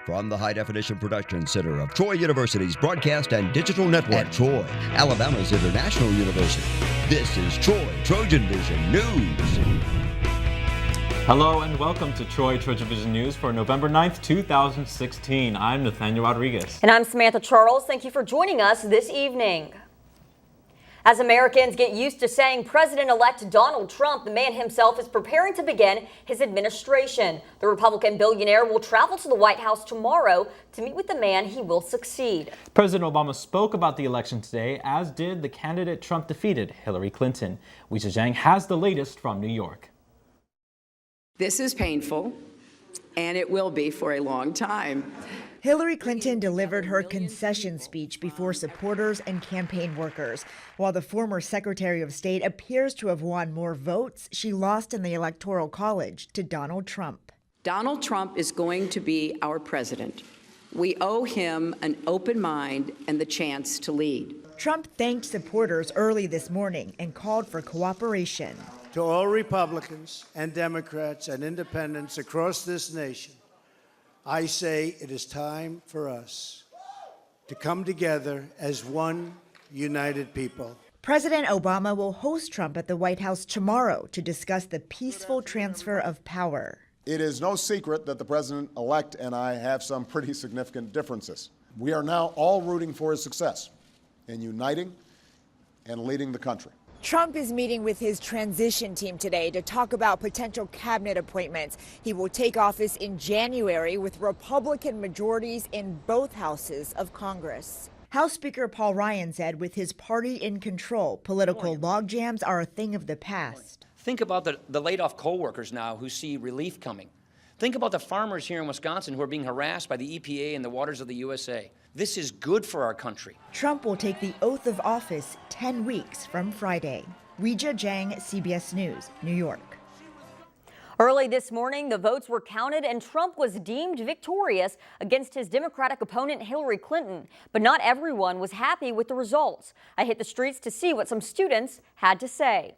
From the High Definition Production Center of Troy University's Broadcast and Digital Network, Troy, Alabama's International University, this is Troy TrojanVision News. Hello and welcome to Troy TrojanVision News for November 9th, 2016. I'm Nathaniel Rodriguez. And I'm Samantha Charles. Thank you for joining us this evening. As Americans get used to saying President-elect Donald Trump, the man himself is preparing to begin his administration. The Republican billionaire will travel to the White House tomorrow to meet with the man he will succeed. President Obama spoke about the election today, as did the candidate Trump defeated, Hillary Clinton. Weijia Zhang has the latest from New York. This is painful, and it will be for a long time. Hillary Clinton delivered her concession speech before supporters and campaign workers. While the former Secretary of State appears to have won more votes, she lost in the Electoral College to Donald Trump. Donald Trump is going to be our president. We owe him an open mind and the chance to lead. Trump thanked supporters early this morning and called for cooperation. To all Republicans and Democrats and independents across this nation, I say it is time for us to come together as one united people. President Obama will host Trump at the White House tomorrow to discuss the peaceful transfer of power. It is no secret that the president-elect and I have some pretty significant differences. We are now all rooting for his success in uniting and leading the country. Trump is meeting with his transition team today to talk about potential cabinet appointments. He will take office in January with Republican majorities in both houses of Congress. House Speaker Paul Ryan said with his party in control, political logjams are a thing of the past. Think about the laid-off coal workers now who see relief coming. Think about the farmers here in Wisconsin who are being harassed by the EPA and the waters of the USA. This is good for our country. Trump will take the oath of office 10 weeks from Friday. Weijia Zhang, CBS News, New York. Early this morning, the votes were counted and Trump was deemed victorious against his Democratic opponent Hillary Clinton. But not everyone was happy with the results. I hit the streets to see what some students had to say.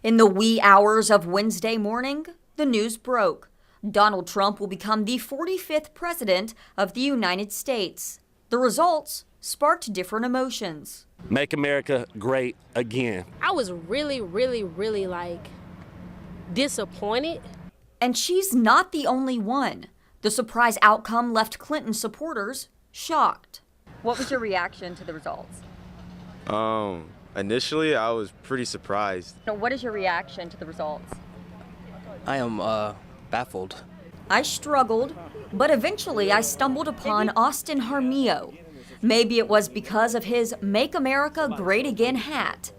In the wee hours of Wednesday morning, the news broke. Donald Trump will become the 45th president of the United States. The results sparked different emotions. Make America great again. I was really disappointed. And she's not the only one. The surprise outcome left Clinton supporters shocked. What was your reaction to the results? Initially, I was pretty surprised. What is your reaction to the results? I am baffled. I struggled, but eventually I stumbled upon Austin Jaramillo. Maybe it was because of his Make America Great Again hat.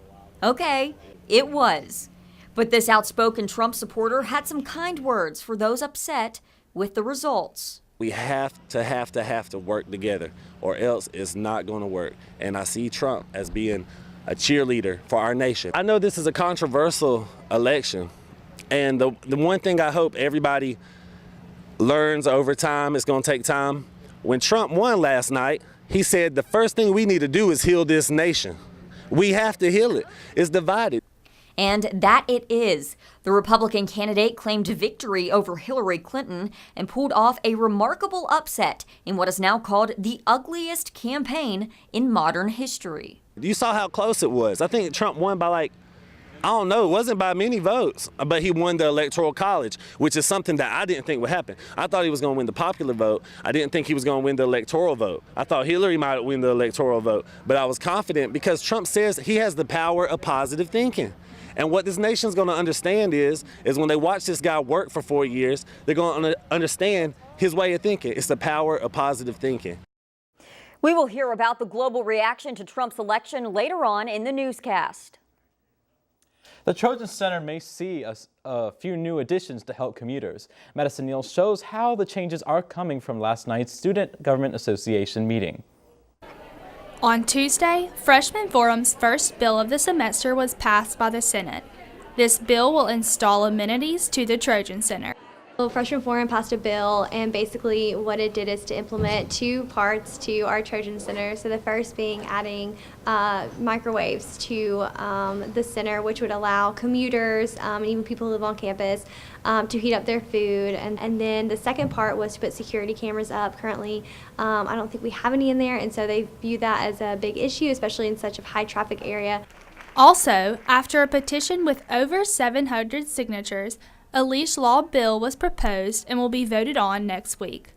Okay, it was. But this outspoken Trump supporter had some kind words for those upset with the results. We have to work together, or else it's not going to work. And I see Trump as being a cheerleader for our nation. I know this is a controversial election, and the one thing I hope everybody learns over time, it's going to take time. When Trump won last night, he said the first thing we need to do is heal this nation. We have to heal it. It's divided. And that it is. The Republican candidate claimed victory over Hillary Clinton and pulled off a remarkable upset in what is now called the ugliest campaign in modern history. You saw how close it was. I think Trump won by it wasn't by many votes, but he won the Electoral College, which is something that I didn't think would happen. I thought he was going to win the popular vote. I didn't think he was going to win the electoral vote. I thought Hillary might win the electoral vote, but I was confident because Trump says he has the power of positive thinking. And what this nation's going to understand is when they watch this guy work for 4 years, they're going to understand his way of thinking. It's the power of positive thinking. We will hear about the global reaction to Trump's election later on in the newscast. The Trojan Center may see a few new additions to help commuters. Madison Neal shows how the changes are coming from last night's Student Government Association meeting. On Tuesday, Freshman Forum's first bill of the semester was passed by the Senate. This bill will install amenities to the Trojan Center. Well, Freshman Forum passed a bill, and basically what it did is to implement 2 parts to our Trojan Center. So the first being adding microwaves to the center, which would allow commuters, and even people who live on campus, to heat up their food. And then the second part was to put security cameras up. Currently, I don't think we have any in there, and so they view that as a big issue, especially in such a high traffic area. Also, after a petition with over 700 signatures, a leash law bill was proposed and will be voted on next week.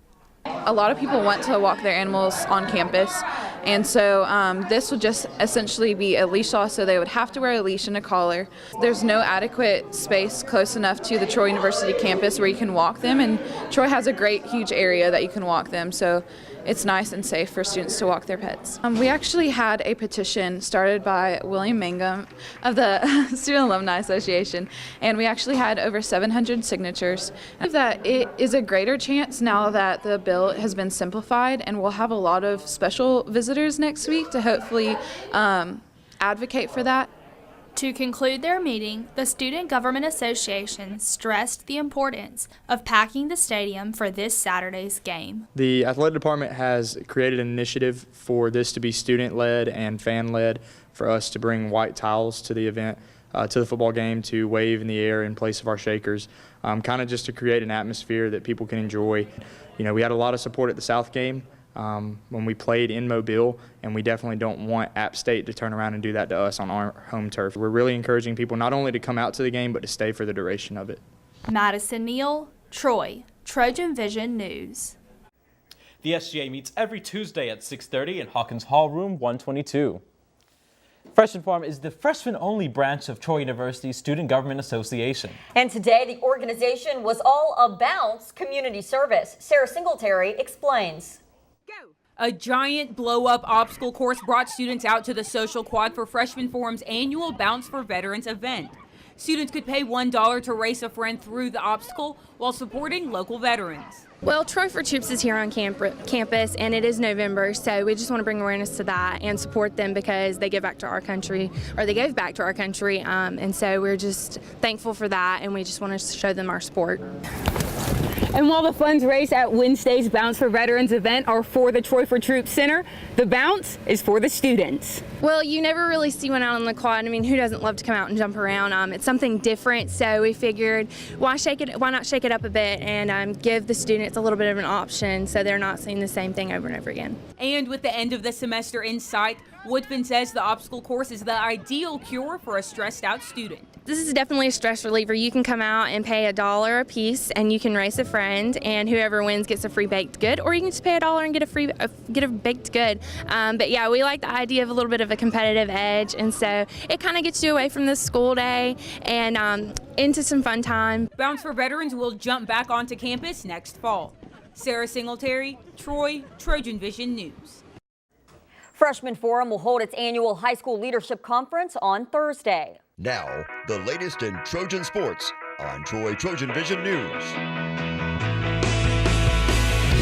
A lot of people want to walk their animals on campus, and so this would just essentially be a leash law, so they would have to wear a leash and a collar. There's no adequate space close enough to the Troy University campus where you can walk them, and Troy has a great huge area that you can walk them, so it's nice and safe for students to walk their pets. We actually had a petition started by William Mangum of the Student Alumni Association, and we actually had over 700 signatures. That it is a greater chance now that the bill has been simplified, and we'll have a lot of special visitors next week to hopefully advocate for that. To conclude their meeting, the Student Government Association stressed the importance of packing the stadium for this Saturday's game. The athletic department has created an initiative for this to be student-led and fan-led, for us to bring white towels to the event, to the football game, to wave in the air in place of our shakers, kind of just to create an atmosphere that people can enjoy. You know, we had a lot of support at the South game when we played in Mobile, and we definitely don't want App State to turn around and do that to us on our home turf. We're really encouraging people not only to come out to the game, but to stay for the duration of it. Madison Neal, Troy, TrojanVision News. The SGA meets every Tuesday at 6:30 in Hawkins Hall, room 122. Freshman Forum is the freshman-only branch of Troy University's Student Government Association. And today, the organization was all about community service. Sarah Singletary explains. A giant blow-up obstacle course brought students out to the social quad for Freshman Forum's annual Bounce for Veterans event. Students could pay $1 to race a friend through the obstacle while supporting local veterans. Well, Troy for Troops is here on campus, and it is November, so we just want to bring awareness to that and support them because they give back to our country, or they gave back to our country, and so we're just thankful for that, and we just want to show them our support. And while the funds raised at Wednesday's Bounce for Veterans event are for the Troy for Troops Center, the bounce is for the students. Well, you never really see one out on the quad. I mean, who doesn't love to come out and jump around? It's something different, so we figured why not shake it up a bit and give the students a little bit of an option so they're not seeing the same thing over and over again. And with the end of the semester in sight, Woodfin says the obstacle course is the ideal cure for a stressed out student. This is definitely a stress reliever. You can come out and pay $1 a piece, and you can race a friend, and whoever wins gets a free baked good, or you can just pay $1 and get a baked good. But yeah, we like the idea of a little bit of a competitive edge, and so it kind of gets you away from the school day and into some fun time. Bounce for Veterans will jump back onto campus next fall. Sarah Singletary, Troy, TrojanVision News. Freshman Forum will hold its annual high school leadership conference on Thursday. Now, the latest in Trojan sports on Troy TrojanVision News.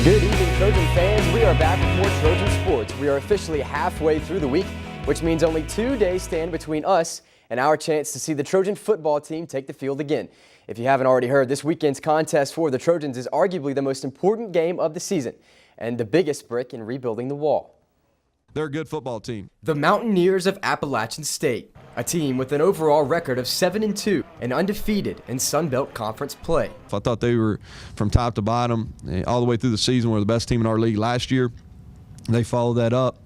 Good evening, Trojan fans. We are back with more Trojan sports. We are officially halfway through the week, which means only 2 days stand between us and our chance to see the Trojan football team take the field again. If you haven't already heard, this weekend's contest for the Trojans is arguably the most important game of the season and the biggest brick in rebuilding the wall. They're a good football team. The Mountaineers of Appalachian State, a team with an overall record of 7-2 and undefeated in Sun Belt Conference play. I thought they were, from top to bottom, all the way through the season, were the best team in our league last year. They followed that up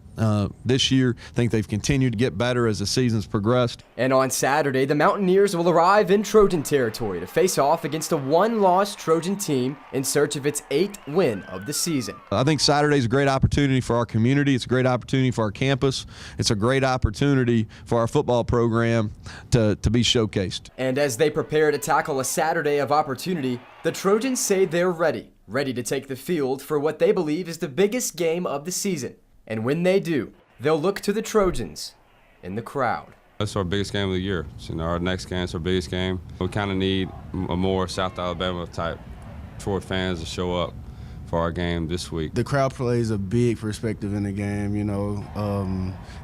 this year. I think they've continued to get better as the season's progressed. And on Saturday, the Mountaineers will arrive in Trojan territory to face off against a one-loss Trojan team in search of its 8th win of the season. I think Saturday's a great opportunity for our community. It's a great opportunity for our campus. It's a great opportunity for our football program to be showcased. And as they prepare to tackle a Saturday of opportunity, the Trojans say they're ready to take the field for what they believe is the biggest game of the season. And when they do, they'll look to the Trojans in the crowd. That's our biggest game of the year. So, our next game is our biggest game. We kind of need a more South Alabama type Troy fans to show up for our game this week. The crowd plays a big perspective in the game.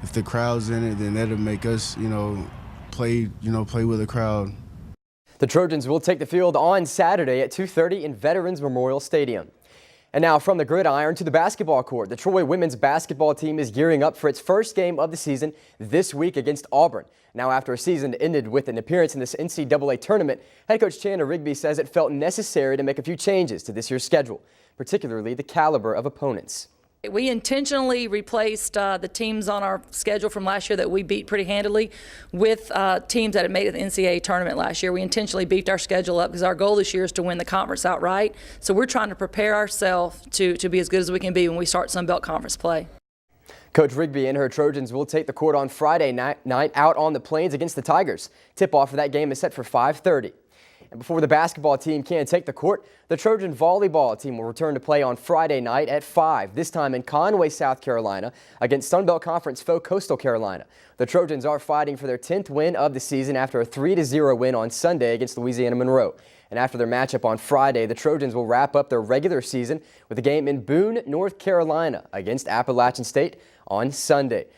If the crowd's in it, then that'll make us, play with the crowd. The Trojans will take the field on Saturday at 2:30 in Veterans Memorial Stadium. And now from the gridiron to the basketball court, the Troy women's basketball team is gearing up for its first game of the season this week against Auburn. Now, after a season ended with an appearance in this NCAA tournament, head coach Chandler Rigby says it felt necessary to make a few changes to this year's schedule, particularly the caliber of opponents. We intentionally replaced the teams on our schedule from last year that we beat pretty handily with teams that had made it to the NCAA tournament last year. We intentionally beefed our schedule up because our goal this year is to win the conference outright. So we're trying to prepare ourselves to be as good as we can be when we start Sun Belt Conference play. Coach Rigby and her Trojans will take the court on Friday night out on the Plains against the Tigers. Tip-off for that game is set for 5:30. And before the basketball team can take the court, the Trojan volleyball team will return to play on Friday night at 5, this time in Conway, South Carolina, against Sun Belt Conference foe Coastal Carolina. The Trojans are fighting for their 10th win of the season after a 3-0 win on Sunday against Louisiana Monroe. And after their matchup on Friday, the Trojans will wrap up their regular season with a game in Boone, North Carolina against Appalachian State on Sunday.